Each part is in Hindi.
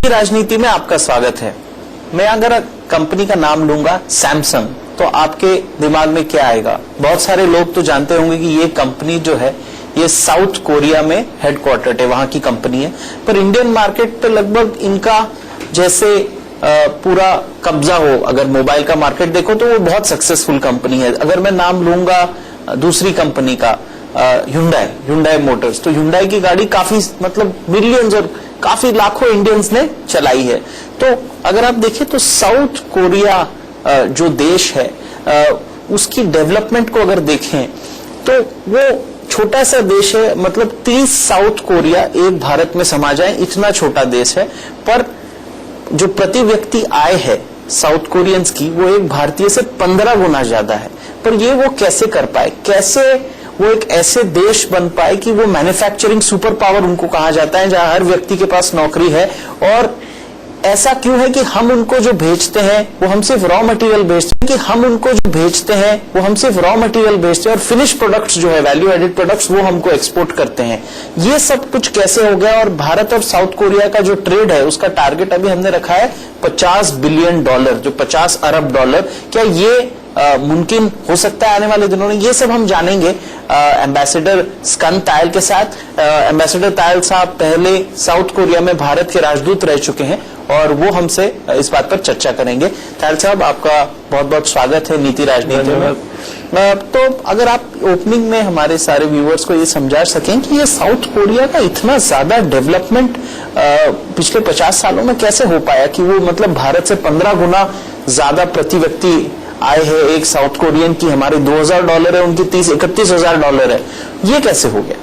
राजनीति में आपका स्वागत है। मैं अगर कंपनी का नाम लूंगा सैमसंग, तो आपके दिमाग में क्या आएगा? बहुत सारे लोग तो जानते होंगे कि ये कंपनी जो है ये साउथ कोरिया में हेडक्वार्टर्ड है, वहां की कंपनी है। पर इंडियन मार्केट पे लगभग इनका जैसे पूरा कब्जा हो। अगर मोबाइल का मार्केट देखो तो वो बहुत सक्सेसफुल कंपनी है। अगर मैं नाम लूंगा दूसरी कंपनी का ह्युंडई मोटर्स, तो ह्युंडई की गाड़ी काफी मतलब मिलियंस और काफी लाखों इंडियंस ने चलाई है। तो अगर आप देखें तो साउथ कोरिया जो देश है उसकी डेवलपमेंट को अगर देखें तो वो छोटा सा देश है। मतलब 30 साउथ कोरिया एक भारत में समा जाए, इतना छोटा देश है। पर जो प्रति व्यक्ति आय है साउथ कोरियंस की, वो एक भारतीय से 15 गुना ज्यादा है। पर ये वो कैसे कर पाए? कैसे वो एक ऐसे देश बन पाए कि वो मैन्युफैक्चरिंग सुपर पावर उनको कहा जाता है, जहां हर व्यक्ति के पास नौकरी है। और ऐसा क्यों है कि हम उनको जो भेजते हैं वो हम सिर्फ रॉ मटेरियल भेजते हैं, और फिनिश प्रोडक्ट्स जो है वैल्यू एडेड प्रोडक्ट्स वो हमको एक्सपोर्ट करते हैं। ये सब कुछ कैसे हो गया? और भारत और साउथ कोरिया का जो ट्रेड है उसका टारगेट अभी हमने रखा है $50 बिलियन, जो 50 अरब डॉलर। क्या ये मुमकिन हो सकता है आने वाले दिनों में? ये सब हम जानेंगे एम्बेसडर स्कंद तायल के साथ। एम्बेसडर तायल साहब पहले साउथ कोरिया में भारत के राजदूत रह चुके हैं और वो हमसे इस बात पर चर्चा करेंगे। तायल साहब, आपका बहुत बहुत स्वागत है नीति राजनीति में। तो अगर आप ओपनिंग में हमारे सारे व्यूअर्स को ये समझा सकें कि ये साउथ कोरिया का इतना ज्यादा डेवलपमेंट पिछले 50 सालों में कैसे हो पाया कि वो मतलब भारत से 15 गुना ज्यादा प्रति व्यक्ति आय है एक साउथ कोरियन की। हमारे $2000 है, उनकी 31,000 है। ये कैसे हो गया?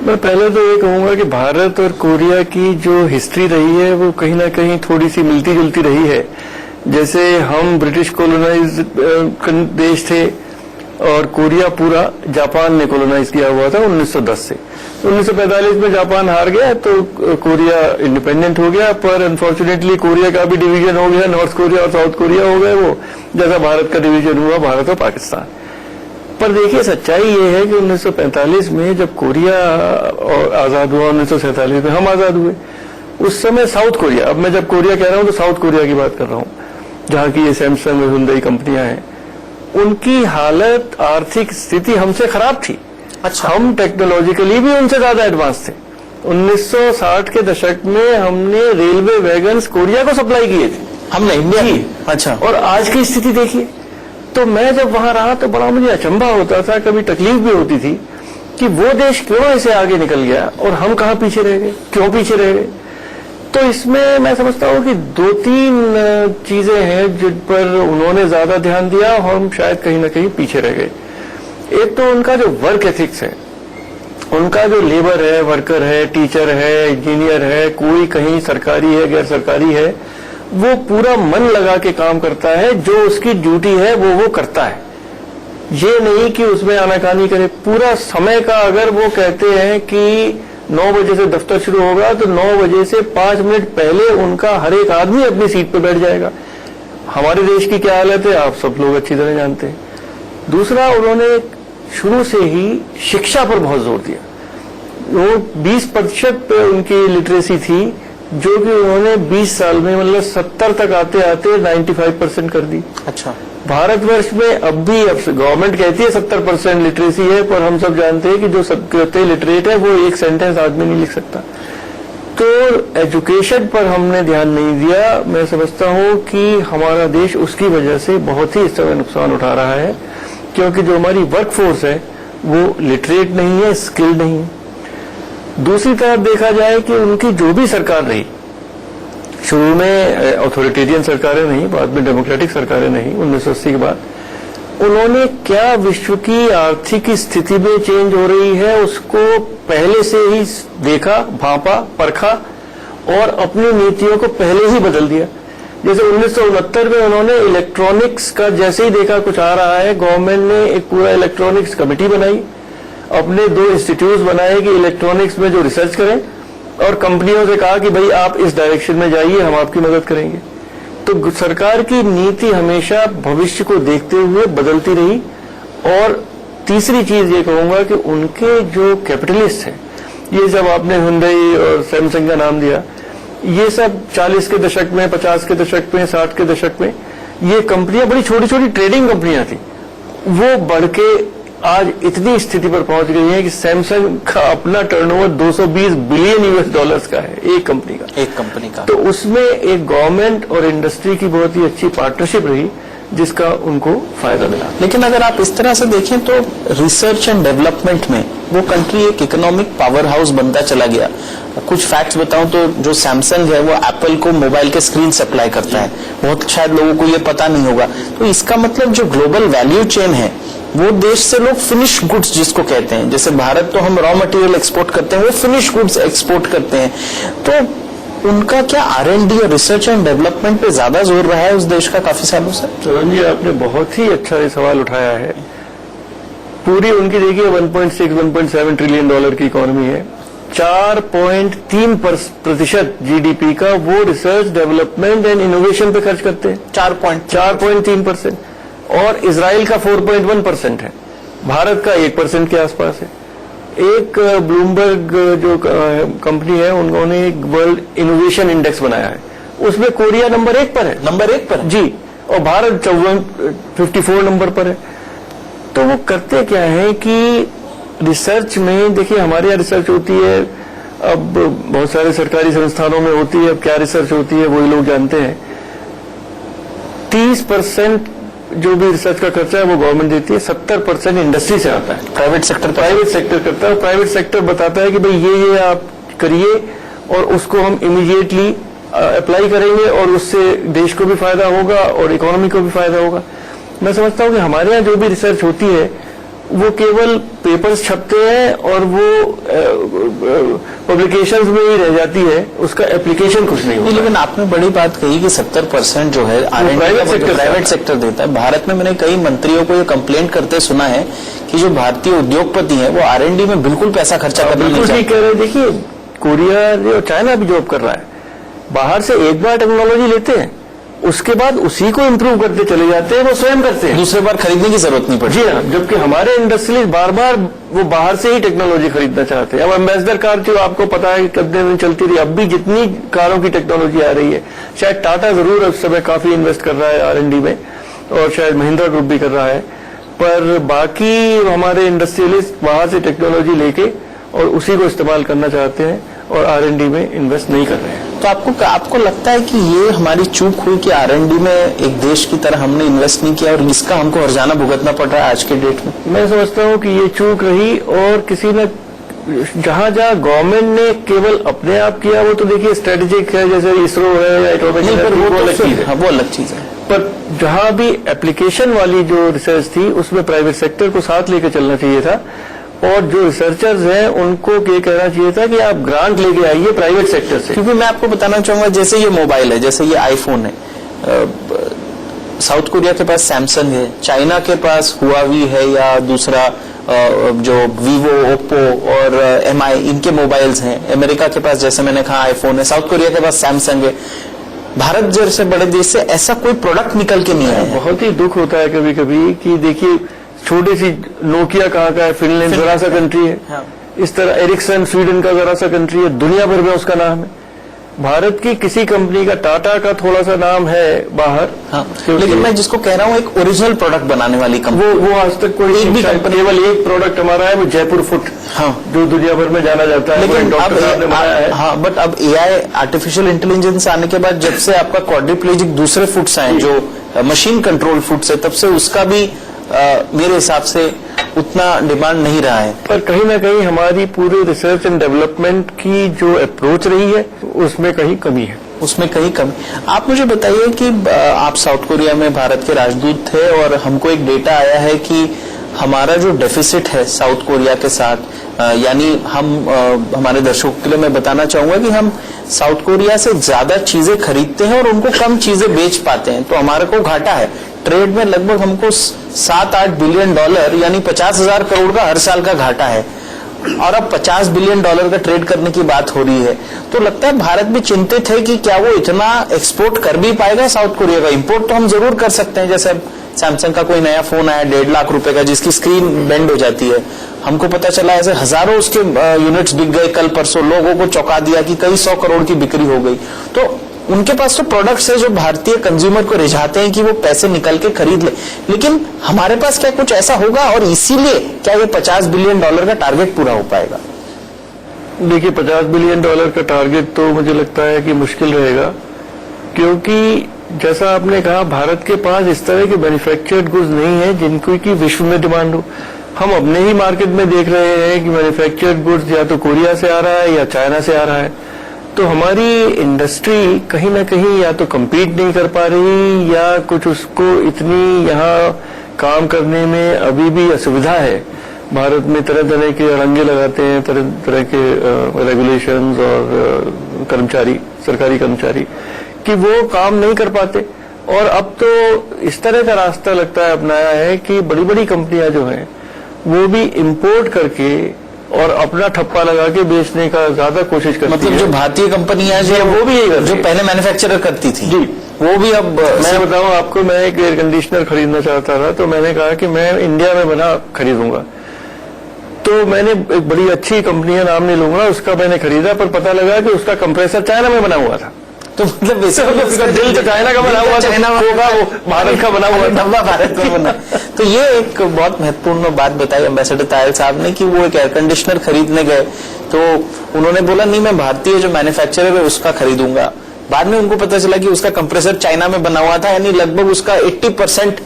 मैं पहले तो ये कहूंगा कि भारत और कोरिया की जो हिस्ट्री रही है वो कहीं ना कहीं थोड़ी सी मिलती जुलती रही है। जैसे हम ब्रिटिश कॉलोनाइज देश थे और कोरिया पूरा जापान ने कॉलोनाइज किया हुआ था 1910 से। 1945 में जापान हार गया तो कोरिया इंडिपेंडेंट हो गया। पर अनफॉर्चुनेटली कोरिया का भी डिवीजन हो गया, नॉर्थ कोरिया और साउथ कोरिया हो गए, वो जैसा भारत का डिवीजन हुआ भारत और पाकिस्तान। पर देखिए सच्चाई ये है कि 1945 में जब कोरिया आजाद हुआ, 1947 में हम आजाद हुए, उस समय साउथ कोरिया, अब मैं जब कोरिया कह रहा हूं तो साउथ कोरिया की बात कर रहा हूं, जहां की ये सैमसंग और ह्युंडई कंपनियां हैं, उनकी हालत आर्थिक स्थिति हमसे खराब थी। अच्छा। हम टेक्नोलॉजिकली भी उनसे ज्यादा एडवांस थे। 1960 के दशक में हमने रेलवे वैगन्स कोरिया को सप्लाई किए थे, हमने इंडिया की। अच्छा। और आज की स्थिति देखिए। तो मैं जब वहां रहा तो बड़ा मुझे अचंभा होता था, कभी तकलीफ भी होती थी कि वो देश क्यों ऐसे आगे निकल गया और हम कहां पीछे रह गए, क्यों पीछे रह गए। तो इसमें मैं समझता हूं कि 2-3 चीजें हैं जिन पर उन्होंने ज्यादा ध्यान दिया और हम शायद कहीं ना कहीं पीछे रह गए। एक तो उनका जो वर्क एथिक्स है, उनका जो लेबर है, वर्कर है, टीचर है, इंजीनियर है, कोई कहीं सरकारी है, गैर सरकारी है, वो पूरा मन लगा के काम करता है। जो उसकी ड्यूटी है वो करता है। ये नहीं कि उसमें आनाकानी करे। पूरा समय का अगर वो कहते हैं कि 9 बजे से दफ्तर शुरू होगा तो 9 बजे से 5 मिनट पहले उनका हर एक आदमी अपनी सीट पर बैठ जाएगा। हमारे देश की क्या हालत है आप सब लोग अच्छी तरह जानते हैं। दूसरा, उन्होंने शुरू से ही शिक्षा पर बहुत जोर दिया। वो 20% पे उनकी लिटरेसी थी, जो कि उन्होंने 20 साल में मतलब 70 तक आते आते 95% कर दी। अच्छा। भारतवर्ष में अब भी गवर्नमेंट कहती है 70% लिटरेसी है, पर हम सब जानते हैं कि जो सबके लिटरेट है वो एक सेंटेंस आदमी नहीं लिख सकता। तो एजुकेशन पर हमने ध्यान नहीं दिया। मैं समझता हूं कि हमारा देश उसकी वजह से बहुत ही इस समय नुकसान उठा रहा है, क्योंकि जो हमारी वर्कफोर्स है वो लिटरेट नहीं है, स्किल्ड नहीं है। दूसरी तरफ देखा जाए कि उनकी जो भी सरकार रही, शुरू में ऑथोरिटेरियन सरकारें नहीं, बाद में डेमोक्रेटिक सरकारें नहीं, 1980 के बाद, उन्होंने क्या विश्व की आर्थिक स्थिति में चेंज हो रही है उसको पहले से ही देखा, भांपा, परखा और अपनी नीतियों को पहले ही बदल दिया। जैसे 1969 में उन्होंने इलेक्ट्रॉनिक्स का जैसे ही देखा कुछ आ रहा है, गवर्नमेंट ने एक पूरा इलेक्ट्रॉनिक्स कमेटी बनाई, अपने 2 इंस्टीट्यूट बनाए कि इलेक्ट्रॉनिक्स में जो रिसर्च करें, और कंपनियों से कहा कि भाई आप इस डायरेक्शन में जाइए, हम आपकी मदद करेंगे। तो सरकार की नीति हमेशा भविष्य को देखते हुए बदलती रही। और तीसरी चीज ये कहूंगा कि उनके जो कैपिटलिस्ट हैं, ये जब आपने हुंडई और सैमसंग का नाम दिया, ये सब 40 के दशक में, 50 के दशक में, 60 के दशक में ये कंपनियां बड़ी छोटी छोटी ट्रेडिंग कंपनियां थी, वो बढ़ के आज इतनी स्थिति पर पहुंच गई है कि सैमसंग का अपना टर्नओवर 220 बिलियन यूएस डॉलर्स का है, एक कंपनी का। तो उसमें एक गवर्नमेंट और इंडस्ट्री की बहुत ही अच्छी पार्टनरशिप रही, जिसका उनको फायदा मिला। लेकिन अगर आप इस तरह से देखें तो रिसर्च एंड डेवलपमेंट में वो कंट्री एक इकोनॉमिक पावर हाउस बनता चला गया। कुछ फैक्ट्स बताऊं तो जो सैमसंग है वो एप्पल को मोबाइल के स्क्रीन सप्लाई करता है, बहुत शायद लोगों को ये पता नहीं होगा। तो इसका मतलब जो ग्लोबल वैल्यू चेन है वो देश से लोग फिनिश गुड्स जिसको कहते हैं, जैसे भारत तो हम रॉ मटेरियल एक्सपोर्ट करते हैं, वो फिनिश गुड्स एक्सपोर्ट करते हैं। तो उनका क्या R&D और रिसर्च एंड डेवलपमेंट पे ज्यादा जोर रहा है उस देश का काफी सालों से? चरण जी, आपने बहुत ही अच्छा ये सवाल उठाया है। पूरी उनकी देखिए 1.6-1.7 ट्रिलियन डॉलर की इकोनॉमी है, 4.3% GDP का वो रिसर्च डेवलपमेंट एंड इनोवेशन पे खर्च करते हैं, 4.3%। और इजराइल का 4.1% है, भारत का 1% के आसपास है। एक ब्लूमबर्ग जो कंपनी है, उन्होंने एक वर्ल्ड इनोवेशन इंडेक्स बनाया है, उसमें कोरिया नंबर 1 पर है। नंबर 1 पर जी, और भारत 54 नंबर पर है। तो वो करते क्या है कि रिसर्च में, देखिए हमारे यहाँ रिसर्च होती है, अब बहुत सारे सरकारी संस्थानों में होती है, अब क्या रिसर्च होती है वही लोग जानते हैं। 30% जो भी रिसर्च का खर्चा है वो गवर्नमेंट देती है, 70% इंडस्ट्री से आता है, प्राइवेट सेक्टर करता है। प्राइवेट सेक्टर बताता है कि भाई ये आप करिए और उसको हम इमीडिएटली अप्लाई करेंगे और उससे देश को भी फायदा होगा और इकोनॉमी को भी फायदा होगा। मैं समझता हूँ कि हमारे यहाँ जो भी रिसर्च होती है वो केवल पेपर्स छपते हैं और वो पब्लिकेशंस में ही रह जाती है, उसका एप्लीकेशन कुछ नहीं होता। लेकिन आपने बड़ी बात कही कि 70% जो है प्राइवेट सेक्टर देता है। भारत में मैंने कई मंत्रियों को ये कंप्लेंट करते सुना है कि जो भारतीय उद्योगपति हैं वो R&D में बिल्कुल पैसा खर्चा करना नहीं चाहते। कह रहे, देखिए कोरिया और चाइना भी जॉब कर रहा है, बाहर से एक बार टेक्नोलॉजी लेते हैं, उसके बाद उसी को इंप्रूव करते चले जाते हैं, वो स्वयं करते हैं, दूसरे बार खरीदने की जरूरत नहीं पड़ती। जी हाँ, जबकि हमारे इंडस्ट्रियलिस्ट बार बार वो बाहर से ही टेक्नोलॉजी खरीदना चाहते हैं। अब एम्बेसडर कार जो आपको पता है कितने दिन चलती रही, अब भी जितनी कारों की टेक्नोलॉजी आ रही है, शायद टाटा जरूर उस समय काफी इन्वेस्ट कर रहा है R&D में, और शायद महिंद्रा ग्रुप भी कर रहा है, पर बाकी हमारे इंडस्ट्रियलिस्ट बाहर से टेक्नोलॉजी लेके और उसी को इस्तेमाल करना चाहते हैं और R&D में इन्वेस्ट नहीं कर रहे हैं। तो आपको लगता है कि ये हमारी चूक हुई कि R&D में एक देश की तरह हमने इन्वेस्ट नहीं किया और इसका हमको हर्जाना भुगतना पड़ रहा है आज के डेट में? मैं समझता हूँ कि ये चूक रही, और किसी ने जहाँ गवर्नमेंट ने केवल अपने आप किया वो तो देखिए स्ट्रेटेजिक है, जैसे इसरो है या एटॉमिक एनर्जी, वो अलग चीज है। पर जहाँ भी एप्लीकेशन वाली जो रिसर्च थी उसमें प्राइवेट सेक्टर को साथ लेकर चलना चाहिए था, और जो रिसर्चर्स हैं उनको ये कहना चाहिए था कि आप ग्रांट लेके आइए प्राइवेट सेक्टर से। क्योंकि मैं आपको बताना चाहूंगा, जैसे ये मोबाइल है, जैसे ये आईफोन है, साउथ कोरिया के पास सैमसंग है, चाइना के पास हुआवी है या दूसरा जो वीवो, ओप्पो और MI, इनके मोबाइल्स हैं। अमेरिका के पास जैसे मैंने कहा आईफोन है, साउथ कोरिया के पास सैमसंग है। भारत जैसे बड़े देश से ऐसा कोई प्रोडक्ट निकल के नहीं आया। बहुत ही दुख होता है कभी कभी कि देखिए छोटी सी नोकिया कहाँ का है, फिनलैंड जरा सा कंट्री है, हाँ। इस तरह एरिक्सन स्वीडन का जरा सा कंट्री है, दुनिया भर में उसका नाम है। भारत की किसी कंपनी का, टाटा का थोड़ा सा नाम है बाहर, हाँ। लेकिन मैं जिसको कह रहा हूँ एक ओरिजिनल प्रोडक्ट बनाने वाली कंपनी, वो आज तक कोई एक भी कंपनी, केवल एक प्रोडक्ट हमारा है, वो जयपुर फुट, हाँ, जो दुनिया भर में जाना जाता है। लेकिन डॉक्टर साहब ने बनाया है। हाँ, बट अब AI आर्टिफिशियल इंटेलिजेंस आने के बाद जब से आपका क्वाड्रिप्लेजिक दूसरे फुट्स आए जो मशीन कंट्रोल फुट्स है, तब से उसका भी मेरे हिसाब से उतना डिमांड नहीं रहा है। पर कहीं ना कहीं हमारी पूरे रिसर्च एंड डेवलपमेंट की जो अप्रोच रही है उसमें कहीं कमी है। आप मुझे बताइए कि आप साउथ कोरिया में भारत के राजदूत थे और हमको एक डेटा आया है कि हमारा जो डेफिसिट है साउथ कोरिया के साथ, यानी हमारे दर्शकों के लिए मैं बताना चाहूंगा कि हम साउथ कोरिया से ज्यादा चीजें खरीदते हैं और उनको कम चीजें बेच पाते हैं, तो हमारे को घाटा है। ट्रेड में लगभग हमको 7-8 बिलियन डॉलर यानी 50,000 करोड़ का हर साल का घाटा है, और अब 50 बिलियन डॉलर का ट्रेड करने की बात हो रही है। तो लगता है भारत भी चिंतित है कि क्या वो इतना एक्सपोर्ट कर भी पाएगा साउथ कोरिया का। इंपोर्ट तो हम जरूर कर सकते हैं, जैसे अब सैमसंग का कोई नया फोन आया 1.5 लाख रुपए का जिसकी स्क्रीन बेंड हो जाती है, हमको पता चला ऐसे हजारों उसके यूनिट्स बिक गए कल परसों, लोगों को चौंका दिया कि कई 100 करोड़ की बिक्री हो गई। तो उनके पास तो प्रोडक्ट्स है जो भारतीय कंज्यूमर को रिझाते हैं कि वो पैसे निकल के खरीद ले, लेकिन हमारे पास क्या कुछ ऐसा होगा और इसीलिए क्या ये $50 बिलियन का टारगेट पूरा हो पाएगा? देखिए, $50 बिलियन का टारगेट तो मुझे लगता है कि मुश्किल रहेगा, क्योंकि जैसा आपने कहा भारत के पास इस तरह के मैन्युफैक्चर्ड गुड्स नहीं है जिनको की विश्व में डिमांड हो। हम अपने ही मार्केट में देख रहे हैं कि मैन्युफैक्चर्ड गुड्स या तो कोरिया से आ रहा है या चाइना से आ रहा है, तो हमारी इंडस्ट्री कहीं ना कहीं या तो compete नहीं कर पा रही या कुछ उसको इतनी यहाँ काम करने में अभी भी असुविधा है। भारत में तरह तरह के अड़ंगे लगाते हैं, तरह तरह के रेगुलेशंस और कर्मचारी, सरकारी कर्मचारी, कि वो काम नहीं कर पाते। और अब तो इस तरह का रास्ता लगता है अपनाया है कि बड़ी बड़ी कंपनियां जो हैं वो भी इंपोर्ट करके और अपना ठप्पा लगा के बेचने का ज्यादा कोशिश करती मतलब है। जो भारतीय कंपनियां जो वो भी यही करती जो है। पहले मैन्युफैक्चरर करती थी जी, वो भी अब मैं बताऊं आपको, मैं एक एयर कंडीशनर खरीदना चाहता था, तो मैंने कहा कि मैं इंडिया में बना खरीदूंगा। तो मैंने एक बड़ी अच्छी कंपनी का नाम नहीं लूंगा, उसका मैंने खरीदा, पर पता लगा कि उसका कंप्रेसर चाइना में बना हुआ था। तो मतलब उसका दिल तो चाइना का बना हुआ था, होगा वो भारत का बना हुआ था। डब्बा भारत का बना। तो ये एक बहुत महत्वपूर्ण बात बताई एम्बेसडर तायल साहब ने कि वो एक एयर कंडीशनर खरीदने गए तो उन्होंने बोला नहीं मैं भारतीय जो मैन्युफैक्चरर है उसका खरीदूंगा। बाद में उनको पता चला कि उसका कंप्रेसर चाइना में बना हुआ था, यानी लगभग उसका 80%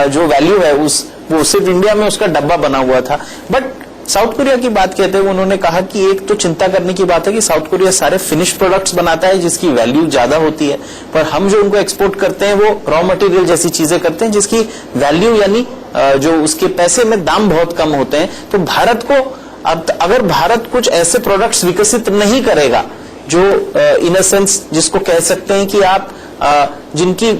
जो वैल्यू है वो सिर्फ इंडिया में उसका डब्बा बना हुआ था। बट साउथ कोरिया की बात कहते हुए उन्होंने कहा कि एक तो चिंता करने की बात है कि साउथ कोरिया सारे फिनिश प्रोडक्ट्स बनाता है जिसकी वैल्यू ज्यादा होती है, पर हम जो उनको एक्सपोर्ट करते हैं वो रॉ मटेरियल जैसी चीजें करते हैं जिसकी वैल्यू यानी जो उसके पैसे में दाम बहुत कम होते हैं। तो भारत को अगर भारत कुछ ऐसे प्रोडक्ट्स विकसित नहीं करेगा जो इन अ सेंस जिसको कह सकते हैं कि आप जिनकी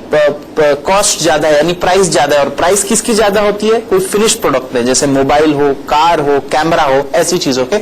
कॉस्ट ज्यादा है यानी प्राइस ज्यादा है, और प्राइस किसकी ज्यादा होती है? कोई फिनिश प्रोडक्ट में, जैसे मोबाइल हो, कार हो, कैमरा हो, ऐसी चीजों के